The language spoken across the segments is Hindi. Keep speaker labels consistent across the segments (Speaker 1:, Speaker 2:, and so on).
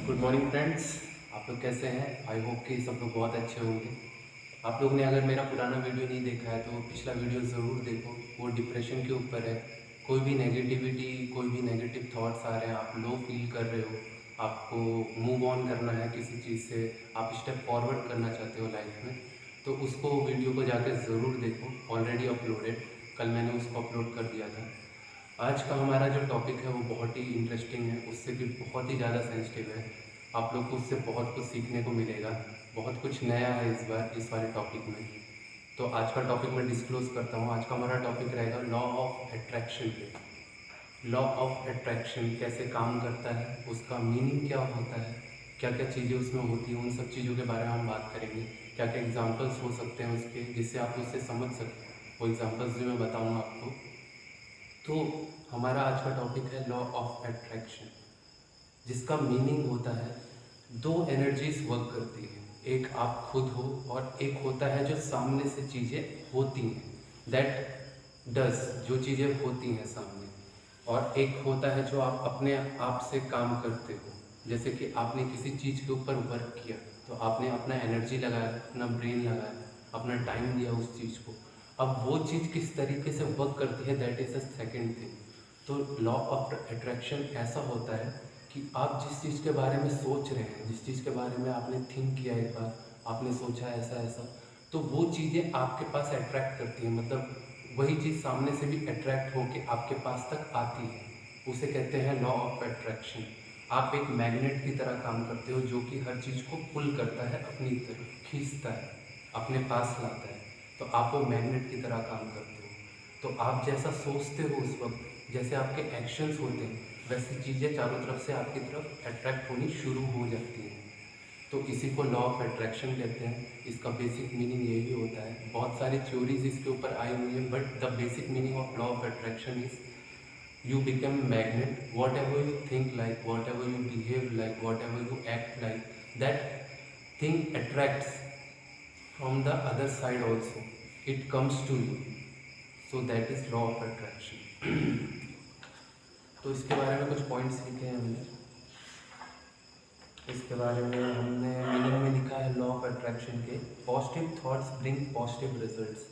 Speaker 1: Good morning friends. आप लोग कैसे हैं? आई होप कि सब लोग बहुत अच्छे होंगे। आप लोग ने अगर मेरा पुराना वीडियो नहीं देखा है तो पिछला वीडियो ज़रूर देखो। वो डिप्रेशन के ऊपर है। कोई भी नेगेटिविटी, कोई भी नेगेटिव थॉट्स आ रहे हैं, आप लो फील कर रहे हो, आपको मूव ऑन करना है किसी चीज़ से, आप स्टेप फॉरवर्ड करना चाहते हो लाइफ में, तो उसको वीडियो को जाकर ज़रूर देखो। ऑलरेडी अपलोडेड, कल मैंने उसको अपलोड कर दिया था। आज का हमारा जो टॉपिक है वो बहुत ही इंटरेस्टिंग है, उससे भी बहुत ही ज़्यादा सेंसिटिव है। आप लोग को उससे बहुत कुछ सीखने को मिलेगा, बहुत कुछ नया है इस बार इस वाले टॉपिक में। तो आज का टॉपिक मैं डिस्क्लोज़ करता हूँ। आज का हमारा टॉपिक रहेगा लॉ ऑफ अट्रैक्शन पे। लॉ ऑफ अट्रैक्शन कैसे काम करता है, उसका मीनिंग क्या होता है, क्या क्या चीज़ें उसमें होती हैं, उन सब चीज़ों के बारे में हम बात करेंगे। क्या क्या एग्जांपल्स हो सकते हैं उसके, जिससे आप उससे समझ सकते हैं। वो एग्जांपल्स भी मैं बताऊँगा आपको। तो हमारा आज का टॉपिक है लॉ ऑफ अट्रैक्शन, जिसका मीनिंग होता है दो एनर्जीज वर्क करती है। एक आप खुद हो और एक होता है जो सामने से चीज़ें होती हैं, दैट डज, जो चीज़ें होती हैं सामने। और एक होता है जो आप अपने आप से काम करते हो। जैसे कि आपने किसी चीज़ के ऊपर वर्क किया तो आपने अपना एनर्जी लगाया, अपना ब्रेन लगाया, अपना टाइम दिया उस चीज़ को। अब वो चीज़ किस तरीके से वर्क करती है, that is a second thing. तो लॉ ऑफ अट्रैक्शन ऐसा होता है कि आप जिस चीज़ के बारे में सोच रहे हैं, जिस चीज़ के बारे में आपने थिंक किया, एक बार आपने सोचा ऐसा ऐसा, तो वो चीज़ें आपके पास अट्रैक्ट करती हैं। मतलब वही चीज़ सामने से भी अट्रैक्ट होके आपके पास तक आती है। उसे कहते हैं लॉ ऑफ अट्रैक्शन। आप एक मैग्नेट की तरह काम करते हो जो कि हर चीज़ को पुल करता है, अपनी तरफ खींचता है, अपने पास लाता है। तो आप वो मैग्नेट की तरह काम करते हो। तो आप जैसा सोचते हो उस वक्त, जैसे आपके एक्शंस होते हैं, वैसी चीज़ें चारों तरफ से आपकी तरफ अट्रैक्ट होनी शुरू हो जाती हैं। तो इसी को लॉ ऑफ अट्रैक्शन कहते हैं। इसका बेसिक मीनिंग यही होता है। बहुत सारी थ्योरीज इसके ऊपर आई हुई है, but the basic meaning of law of attraction is you become magnet. Whatever you think like, whatever you behave like, whatever you act like, that thing attracts from the other side also. It comes to you. So that is law of attraction. तो इसके बारे में कुछ पॉइंट्स लिखे हैं हमने। इसके बारे में हमने मीनिंग में लिखा है लॉ ऑफ अट्रैक्शन के, positive thoughts bring positive results.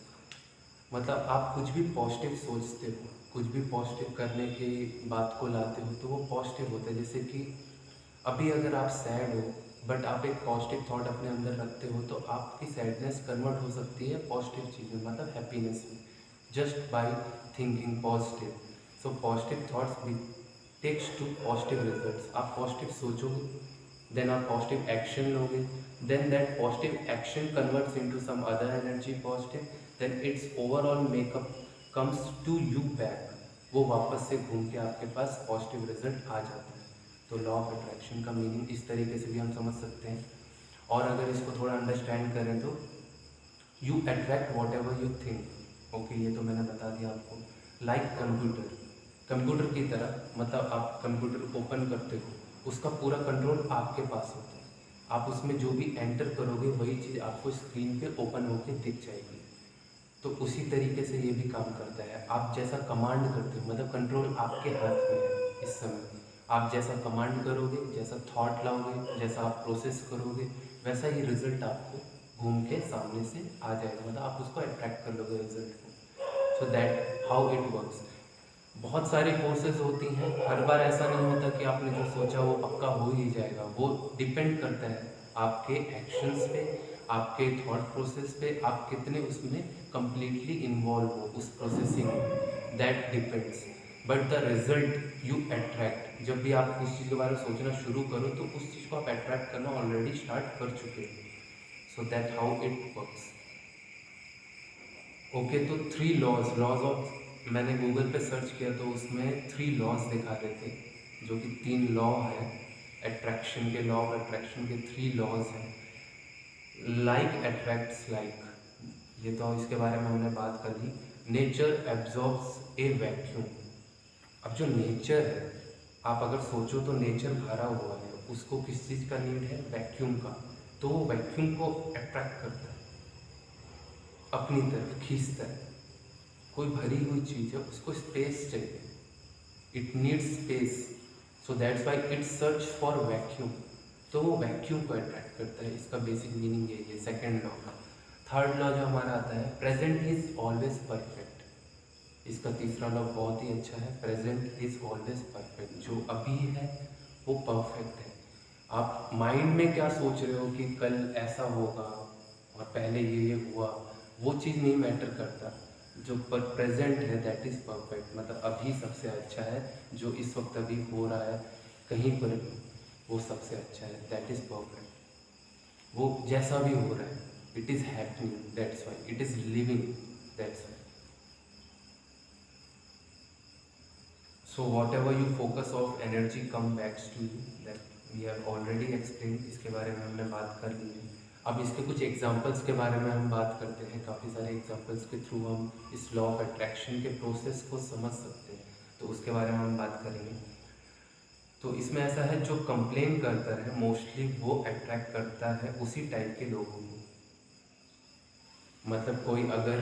Speaker 1: मतलब आप कुछ भी पॉजिटिव सोचते हो, कुछ भी पॉजिटिव करने की बात को लाते हो तो वो पॉजिटिव होता है। जैसे कि अभी अगर आप सैड हो बट आप एक पॉजिटिव थॉट अपने अंदर रखते हो तो आपकी सैडनेस कन्वर्ट हो सकती है पॉजिटिव चीज़ में, मतलब हैप्पीनेस में, just by thinking positive. So positive thoughts takes to positive results. आप पॉजिटिव सोचोगे, देन आप पॉजिटिव एक्शन लोगे, then that positive action converts into some other energy positive, then it's overall makeup comes to you back. वो वापस से घूम के आपके पास पॉजिटिव रिजल्ट आ जाता है। तो लॉ ऑफ अट्रैक्शन का मीनिंग इस तरीके से भी हम समझ सकते हैं। और अगर इसको थोड़ा अंडरस्टैंड करें तो you attract what ever you think. Okay, ये तो मैंने बता दिया आपको। लाइक कंप्यूटर, कंप्यूटर की तरह, मतलब आप कंप्यूटर ओपन करते हो, उसका पूरा कंट्रोल आपके पास होता है। आप उसमें जो भी एंटर करोगे वही चीज़ आपको स्क्रीन पे ओपन होकर दिख जाएगी। तो उसी तरीके से ये भी काम करता है। आप जैसा कमांड करते हो, मतलब कंट्रोल आपके हाथ में है इस समय। आप जैसा कमांड करोगे, जैसा थॉट लाओगे, जैसा आप प्रोसेस करोगे, वैसा ही रिजल्ट आपको घूम के सामने से आ जाएगा। मतलब आप उसको अट्रैक्ट कर लोगे रिजल्ट को। So that how it works. बहुत सारी फोर्सेस होती हैं, हर बार ऐसा नहीं होता कि आपने जो सोचा वो पक्का हो ही जाएगा। वो डिपेंड करता है आपके एक्शंस पे, आपके थॉट प्रोसेस पे, आप कितने उसमें कंप्लीटली इन्वॉल्व हो उस प्रोसेसिंग में, that depends. But the result you attract, जब भी आप उस चीज़ के बारे में सोचना शुरू करो तो उस चीज़ को आप अट्रैक्ट करना ऑलरेडी स्टार्ट कर चुके हो। So that how it works. Okay, तो 3 लॉज ऑफ, मैंने गूगल पे सर्च किया तो उसमें 3 लॉज दिखा रहे थे, जो कि 3 लॉ है अट्रैक्शन के। लॉ ऑफ अट्रैक्शन के 3 लॉज हैं। लाइक अट्रैक्ट्स लाइक, ये तो इसके बारे में हमने बात कर ली। नेचर एब्जॉर्ब्स ए वैक्यूम। अब जो नेचर है, आप अगर सोचो तो नेचर भरा हुआ है, उसको किस चीज़ का नीड है? वैक्यूम का। तो वो वैक्यूम को अट्रैक्ट करता है, अपनी तरफ खींचता है। कोई भरी हुई चीज़ है, उसको स्पेस चाहिए, it needs space, so that's why it search for vacuum. तो वो वैक्यूम को अट्रैक्ट करता है। इसका बेसिक मीनिंग यही है सेकेंड लॉ का। थर्ड लॉ जो हमारा आता है, प्रेजेंट इज ऑलवेज परफेक्ट। इसका तीसरा लॉ बहुत ही अच्छा है, प्रेजेंट इज ऑलवेज परफेक्ट। जो अभी है वो परफेक्ट है। आप माइंड में क्या सोच रहे हो कि कल ऐसा होगा और पहले ये हुआ, वो चीज़ नहीं मैटर करता। जो पर प्रेजेंट है दैट इज़ परफेक्ट, मतलब अभी सबसे अच्छा है। जो इस वक्त अभी हो रहा है कहीं पर, वो सबसे अच्छा है, दैट इज़ परफेक्ट। वो जैसा भी हो रहा है, it is happening, that's why, it is living, that's why. So whatever you focus of energy come backs to you, that we have already explain. इसके बारे में हमने बात कर ली है। अब इसके कुछ एग्जांपल्स के बारे में हम बात करते हैं। काफ़ी सारे एग्जांपल्स के थ्रू हम इस लॉ ऑफ अट्रैक्शन के प्रोसेस को समझ सकते हैं, तो उसके बारे में हम बात करेंगे। तो इसमें ऐसा है, जो कंप्लेन करता है मोस्टली वो अट्रैक्ट करता है उसी टाइप के लोगों को। मतलब कोई अगर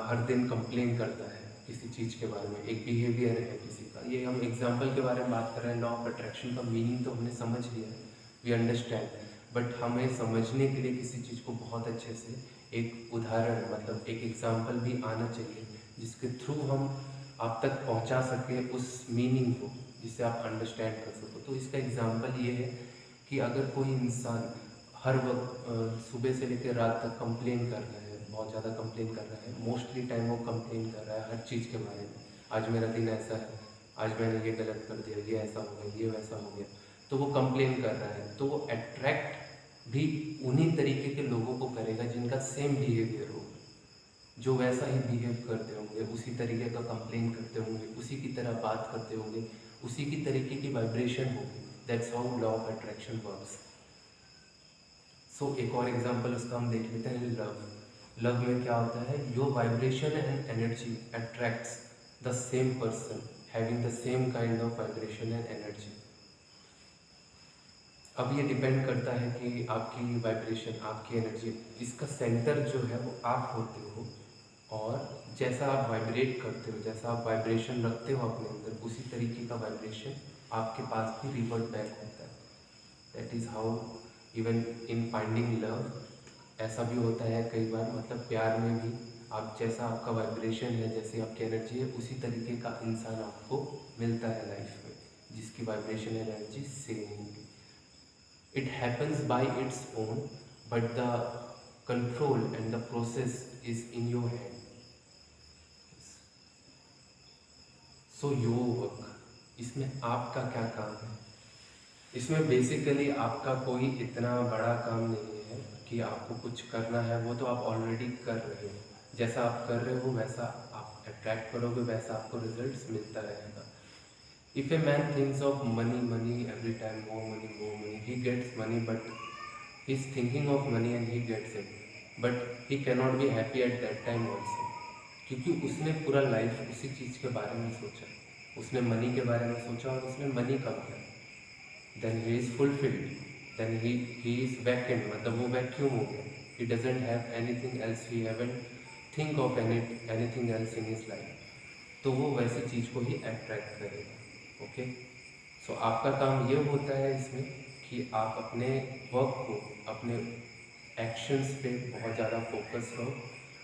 Speaker 1: हर दिन कंप्लेन करता है किसी चीज़ के बारे में, एक बिहेवियर है किसी का, ये हम एग्जांपल के बारे में बात कर रहे हैं। लॉ ऑफ अट्रैक्शन का मीनिंग तो हमने समझ लिया है, वी अंडरस्टैंड, बट हमें समझने के लिए किसी चीज़ को बहुत अच्छे से एक उदाहरण, मतलब एक एग्जांपल भी आना चाहिए, जिसके थ्रू हम आप तक पहुंचा सकें उस मीनिंग को, जिससे आप अंडरस्टैंड कर सको। तो इसका एग्जांपल ये है कि अगर कोई इंसान हर वक्त सुबह से लेकर रात तक कंप्लेन कर रहा है, बहुत ज़्यादा कंप्लेन कर रहा है, मोस्टली टाइम वो कंप्लेन कर रहा है हर चीज़ के बारे में, आज मेरा दिन ऐसा है, आज मैंने ये गलत कर दिया, ये ऐसा हो गया, ये वैसा हो गया, तो वो कंप्लेन कर रहा है, तो वो अट्रैक्ट भी उन्हीं तरीके के लोगों को करेगा जिनका सेम बिहेवियर हो, जो वैसा ही बिहेव करते होंगे, उसी तरीके का कंप्लेन करते होंगे, उसी की तरह बात करते होंगे, उसी की तरीके की वाइब्रेशन होगी। That's how law of attraction works. So एक और एग्जांपल उसका हम देख लेते हैं, लव। लव में क्या होता है, your vibration and energy attracts the same person having the same kind of vibration and energy. अब ये डिपेंड करता है कि आपकी वाइब्रेशन, आपकी एनर्जी, इसका सेंटर जो है वो आप होते हो, और जैसा आप वाइब्रेट करते हो, जैसा आप वाइब्रेशन रखते हो अपने अंदर, उसी तरीके का वाइब्रेशन आपके पास भी रिवर्ट बैक होता है। That is how even in finding love ऐसा भी होता है कई बार, मतलब प्यार में भी आप, जैसा आपका वाइब्रेशन है, जैसी आपकी एनर्जी है, उसी तरीके का इंसान आपको मिलता है लाइफ में, जिसकी वाइब्रेशन एनर्जी सेम होगी। It happens by its own, but the control and the process is in your hand. So your work, इसमें आपका क्या काम है? इसमें बेसिकली आपका कोई इतना बड़ा काम नहीं है कि आपको कुछ करना है, वो तो आप ऑलरेडी कर रहे हो। जैसा आप कर रहे हो वैसा आप अट्रैक्ट करोगे, वैसा आपको रिजल्ट्स मिलता रहेगा। If a man thinks of money, money every time, more money, he gets money, but he's thinking of money and he gets it, but he cannot be happy at that time also, क्योंकि उसने पूरा लाइफ उसी चीज़ के बारे में सोचा, उसने मनी के बारे में सोचा और उसने मनी कम किया, then he is fulfilled, then he is vacant, मतलब वो वैक्यूम हो गया, he doesn't have anything else, he haven't think of anything else in his life, तो वो वैसी चीज़ को ही अट्रैक्ट करेगा। ओके, सो आपका काम ये होता है इसमें कि आप अपने वर्क को, अपने एक्शंस पे बहुत ज़्यादा फोकस करो,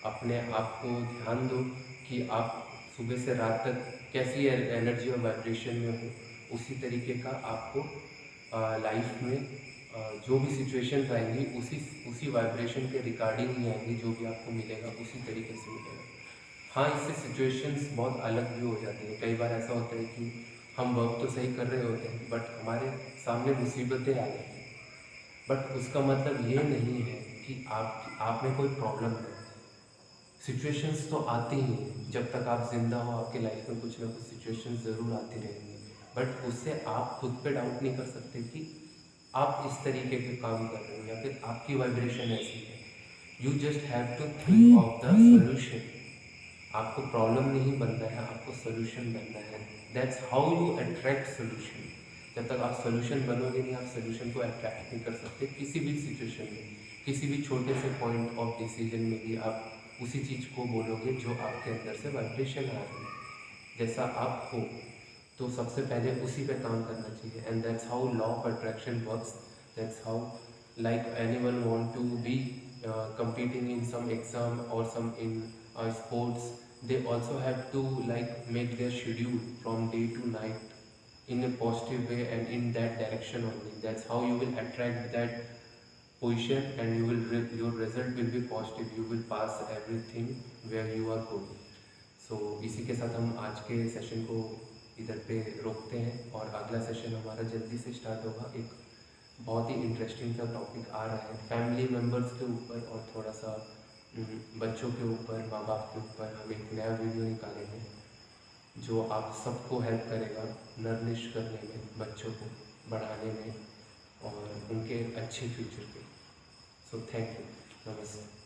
Speaker 1: अपने आप को ध्यान दो कि आप सुबह से रात तक कैसी एनर्जी और वाइब्रेशन में हो, उसी तरीके का आपको लाइफ में जो भी सिचुएशंस आएंगी उसी वाइब्रेशन के रिगार्डिंग ही आएंगी, जो भी आपको मिलेगा उसी तरीके से मिलेगा। हाँ, इससे सिचुएशंस बहुत अलग भी हो जाती हैं। कई बार ऐसा होता है कि हम वर्क तो सही कर रहे होते हैं, बट हमारे सामने मुसीबतें आ जाती हैं, बट उसका मतलब ये नहीं है कि आप में कोई प्रॉब्लम है। सिचुएशंस तो आती ही हैं, जब तक आप जिंदा हो आपकी लाइफ में कुछ ना कुछ सिचुएशंस ज़रूर आती रहेंगी, बट उससे आप खुद पे डाउट नहीं कर सकते कि आप इस तरीके के काम कर रहे हो या फिर आपकी वाइब्रेशन ऐसी है। You just have to think of the solution. आपको प्रॉब्लम नहीं बनना है, आपको सोल्यूशन बनना है। That's how you attract solution. जब तक आप सोल्यूशन बनोगे नहीं, आप सोल्यूशन को अट्रैक्ट नहीं कर सकते। किसी भी सिचुएशन में, किसी भी छोटे से पॉइंट ऑफ डिसीजन में भी आप उसी चीज़ को बोलोगे जो आपके अंदर से वाइब्रेशन आ रही है। जैसा आप हो, तो सबसे पहले उसी पे काम करना चाहिए, and that's how law of attraction works. That's how, like anyone want to be competing in some exam or some in sports, they also have to like make their schedule from day to night in a positive way and in that direction only. That's how you will attract that position, and your result will be positive. You will pass everything where you are going. So इसी के साथ हम आज के सेशन को इधर पे रोकते हैं और अगला सेशन हमारा जल्दी से स्टार्ट होगा। एक बहुत ही इंटरेस्टिंग सा टॉपिक आ रहा है फैमिली मेम्बर्स के ऊपर और थोड़ा सा बच्चों के ऊपर, माँ बाप के ऊपर। हम एक नया वीडियो निकालेंगे जो आप सबको हेल्प करेगा नर्निश करने में, बच्चों को बढ़ाने में और उनके अच्छे फ्यूचर के। सो थैंक यू, नमस्ते।